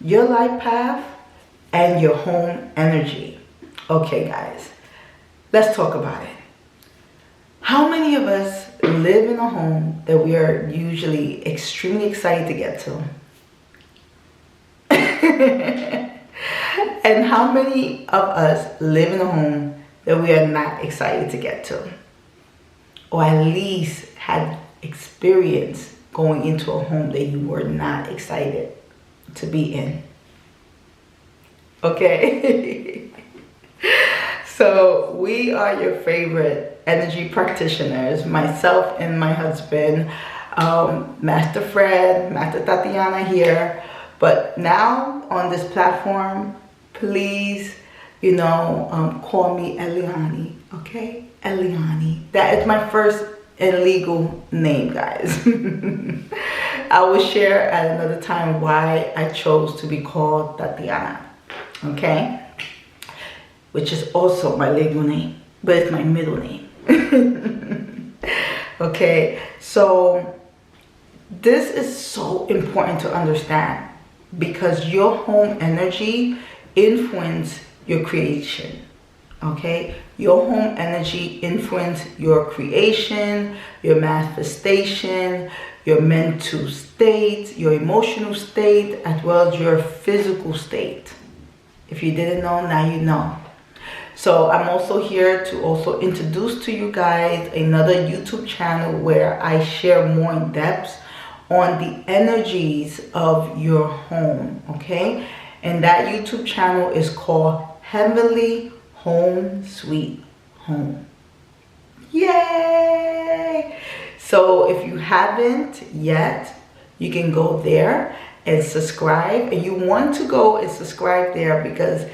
your life path and your home energy. Okay, guys, let's talk about it. How many of us live in a home that we are usually extremely excited to get to? And how many of us live in a home that we are not excited to get to? Or at least had experience going into a home that you were not excited to be in. Okay? So we are your favorite energy practitioners, myself and my husband, Master Fred, Master Tatiana here. But now on this platform, please, call me Eliani, okay? Eliani. That is my first and legal name, guys. I will share at another time why I chose to be called Tatiana, okay? Which is also my legal name, but it's my middle name. Okay, so this is so important to understand because your home energy influences your creation. Okay, your home energy influences your creation, your manifestation, your mental state, your emotional state, as well as your physical state. If you didn't know, now you know. So I'm also here to also introduce to you guys another YouTube channel where I share more in depth on the energies of your home, okay? And that YouTube channel is called Heavenly Home Sweet Home. Yay! So if you haven't yet, you can go there and subscribe. And you want to go and subscribe there because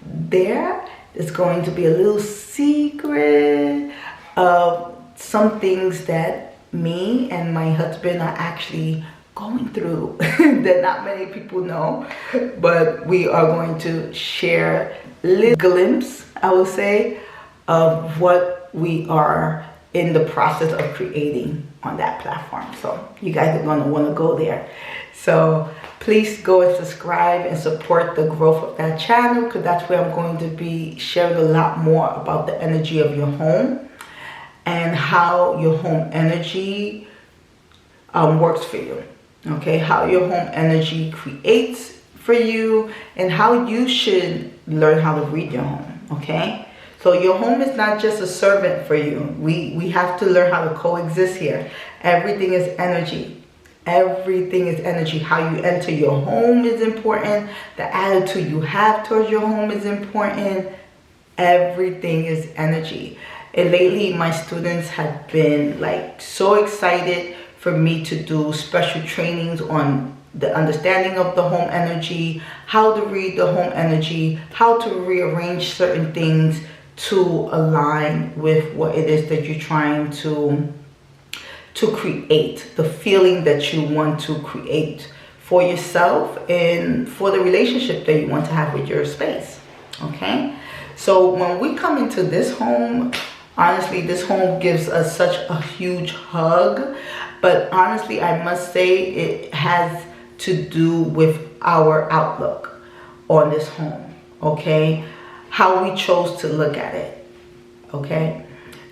there is going to be a little secret of some things that me and my husband are actually going through that not many people know, but we are going to share a little glimpse, I would say, of what we are in the process of creating on that platform. So you guys are going to want to go there. So please go and subscribe and support the growth of that channel because that's where I'm going to be sharing a lot more about the energy of your home and how your home energy works for you. Okay, how your home energy creates for you and how you should learn how to read your home. Okay, so your home is not just a servant for you. We have to learn how to coexist here. Everything is energy. Everything is energy. How you enter your home is important. The attitude you have towards your home is important. Everything is energy. And lately my students have been like so excited for me to do special trainings on the understanding of the home energy, how to read the home energy, how to rearrange certain things to align with what it is that you're trying to create, the feeling that you want to create for yourself and for the relationship that you want to have with your space. Okay, so when we come into this home, honestly, this home gives us such a huge hug. But honestly, I must say it has to do with our outlook on this home, okay? How we chose to look at it, okay?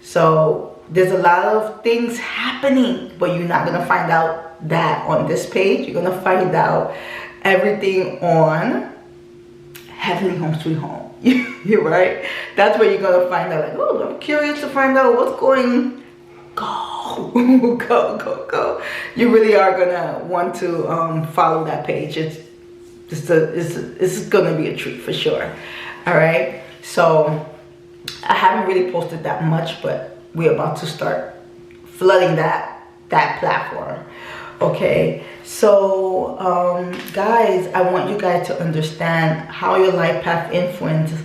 So there's a lot of things happening, but you're not gonna find out that on this page. You're gonna find out everything on Heavenly Home Sweet Home. You're right? That's where you're gonna find out, like, oh, I'm curious to find out what's going. Go. You really are gonna want to follow that page. It's gonna be a treat for sure. All right, so I haven't really posted that much, but we're about to start flooding that platform. Okay, so guys, I want you guys to understand how your life path influences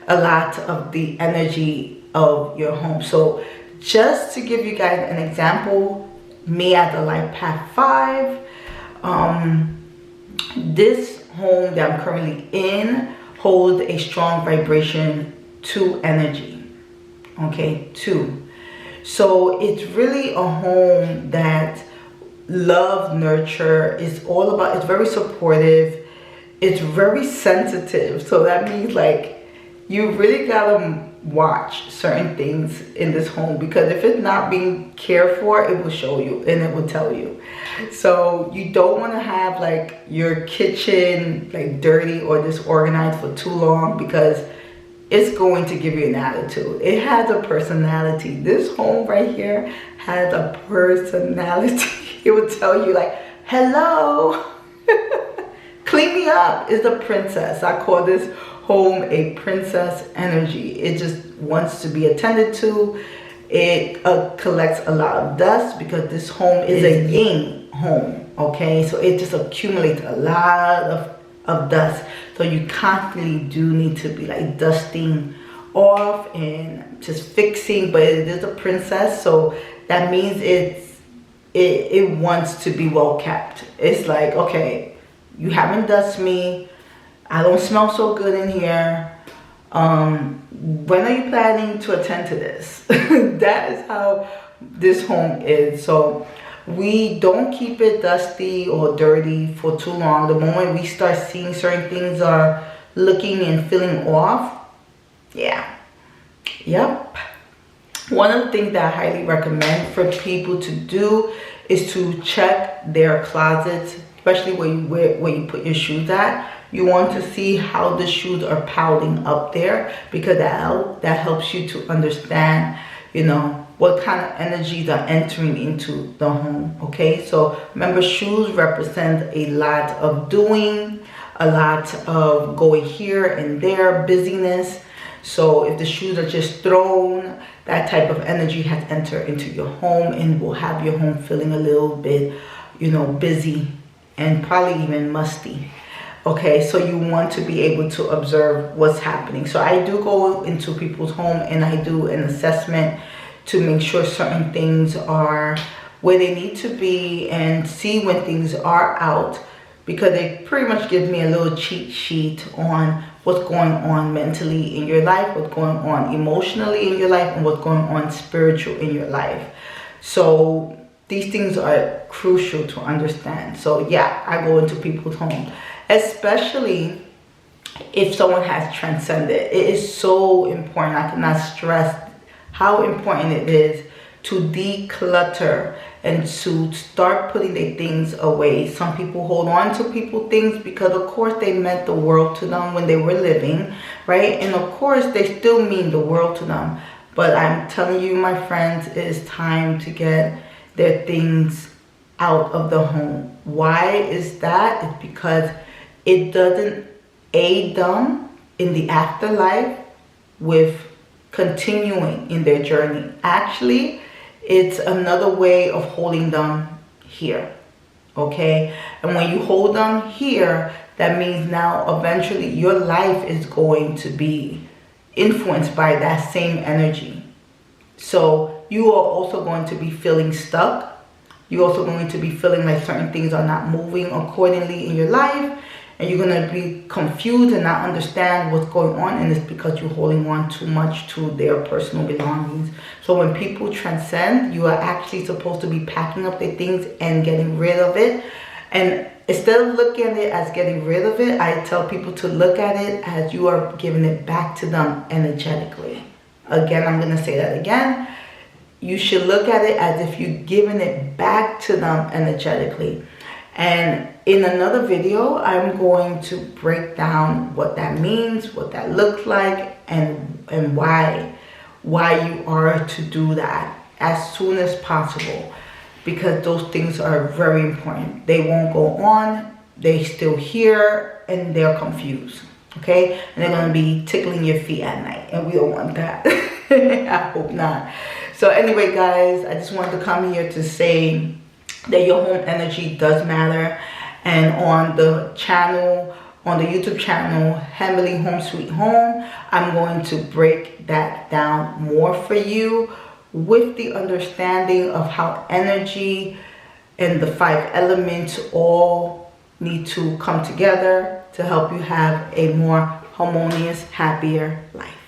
a lot of the energy of your home. So just to give you guys an example, me at the life path 5, this home that I'm currently in holds a strong vibration 2 energy. Okay, 2. So it's really a home that love, nurture is all about. It's very supportive. it's very sensitive. So that means like you really gotta watch certain things in this home, because if it's not being cared for, it will show you and it will tell you. So you don't want to have like your kitchen like dirty or disorganized for too long, because it's going to give you an attitude. It has a personality. This home right here has a personality. It will tell you like, hello, clean me up. It's a princess. I call this home a princess energy. It just wants to be attended to. It collects a lot of dust, because this home is a yin home, okay? So it just accumulates a lot of dust. So you constantly do need to be like dusting off and just fixing. But it is a princess, so that means it wants to be well kept. It's like, okay, you haven't dusted me, I don't smell so good in here. When are you planning to attend to this? That is how this home is. So we don't keep it dusty or dirty for too long. The moment we start seeing certain things are looking and feeling off, yeah, yep. One of the things that I highly recommend for people to do is to check their closets, especially where you put your shoes at. You want to see how the shoes are piling up there, because that helps you to understand, you know, what kind of energies are entering into the home, okay? So remember, shoes represent a lot of doing, a lot of going here and there, busyness. So if the shoes are just thrown, that type of energy has entered into your home and will have your home feeling a little bit, you know, busy and probably even musty. Okay, so you want to be able to observe what's happening. So I do go into people's home and I do an assessment to make sure certain things are where they need to be, and see when things are out, because it pretty much gives me a little cheat sheet on what's going on mentally in your life, what's going on emotionally in your life, and what's going on spiritual in your life. So these things are crucial to understand. So yeah, I go into people's homes, especially if someone has transcended. It is so important. I cannot stress how important it is to declutter and to start putting their things away. Some people hold on to people things because of course they meant the world to them when they were living, right? And of course they still mean the world to them. But I'm telling you, my friends, it is time to get their things out of the home. Why is that? It's because it doesn't aid them in the afterlife with continuing in their journey. Actually, it's another way of holding them here, okay? And when you hold them here, that means now eventually your life is going to be influenced by that same energy. So you are also going to be feeling stuck. You're also going to be feeling like certain things are not moving accordingly in your life. And you're going to be confused and not understand what's going on. And it's because you're holding on too much to their personal belongings. So when people transcend, you are actually supposed to be packing up their things and getting rid of it. And instead of looking at it as getting rid of it, I tell people to look at it as you are giving it back to them energetically. Again, I'm going to say that again. You should look at it as if you're giving it back to them energetically. And in another video, I'm going to break down what that means, what that looks like, and why you are to do that as soon as possible, because those things are very important. They won't go on, they still here, and they're confused, okay? And they're going to be tickling your feet at night, and we don't want that. I hope not. So anyway, guys, I just wanted to come here to say that your home energy does matter. And on the channel, on the YouTube channel, Heavenly Home Sweet Home, I'm going to break that down more for you with the understanding of how energy and the 5 elements all need to come together to help you have a more harmonious, happier life.